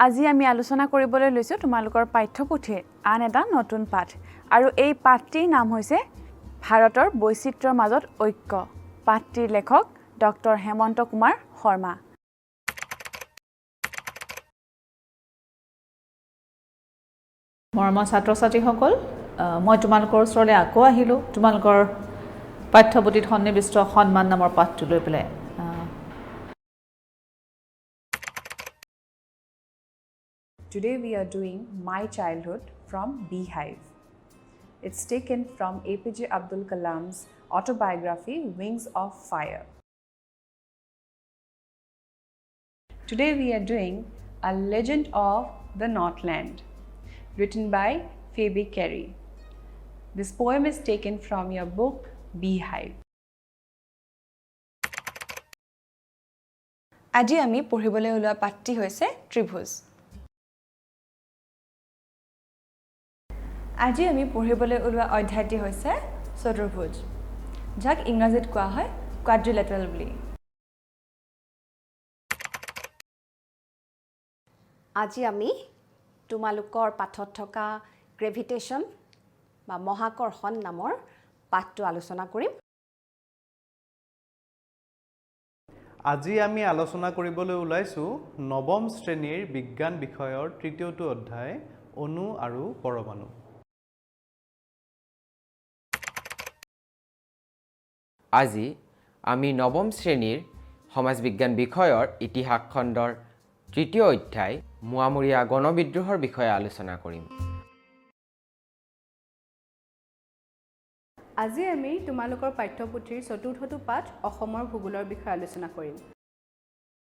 আজি আমি আলোচনা কৰিবলৈ লৈছো তোমালোকৰ পাঠ্যপুথিৰ আন এটা নতুন পাঠ আৰু এই পাঠটিৰ নাম হৈছে ভাৰতৰ বৈচিত্ৰ্যৰ মাজত ঐক্য। পাঠটিৰ লেখক ডক্টৰ হেমন্ত কুমাৰ শৰ্মা। মৰমৰ ছাত্ৰ-ছাত্ৰীসকল, মই তোমালোকৰ ওচৰলৈ আকৌ আহিলোঁ তোমালোকৰ পাঠ্যপুথিত সন্নিৱিষ্ট সন্মান নামৰ পাঠটো লৈ পেলাই। Today we are doing My Childhood from Beehive. It's taken from APJ Abdul Kalam's autobiography Wings of Fire. Today we are doing A Legend of the Northland, written by Phoebe Carey. This poem is taken from your book Beehive. আজি আমি পঢ়িবলৈ ওলোৱা পাঠটি হৈছে ত্ৰিভুজ। আজি আমি পঢ়িবলৈ ওলোৱা অধ্যায়টি হৈছে চতুৰ্ভুজ, যাক ইংৰাজীত কোৱা হয় কোৱাড্ৰিলেটাৰেল বুলি। আজি আমি তোমালোকৰ পাঠত থকা গ্ৰেভিটেশ্যন বা মহাকৰ্ষণ নামৰ পাঠটো আলোচনা কৰিম। আজি আমি আলোচনা কৰিবলৈ ওলাইছো নৱম শ্ৰেণীৰ বিজ্ঞান বিষয়ৰ তৃতীয়টো অধ্যায় অণু আৰু পৰমাণু। আজি আমি নৱম শ্ৰেণীৰ সমাজ বিজ্ঞান বিষয়ৰ ইতিহাস খণ্ডৰ তৃতীয় অধ্যায় মোৱামৰীয়া গণবিদ্ৰোহৰ বিষয়ে আলোচনা কৰিম। আজি আমি তোমালোকৰ পাঠ্যপুথিৰ চতুৰ্থটো পাঠ অসমৰ ভূগোলৰ বিষয়ে আলোচনা কৰিম।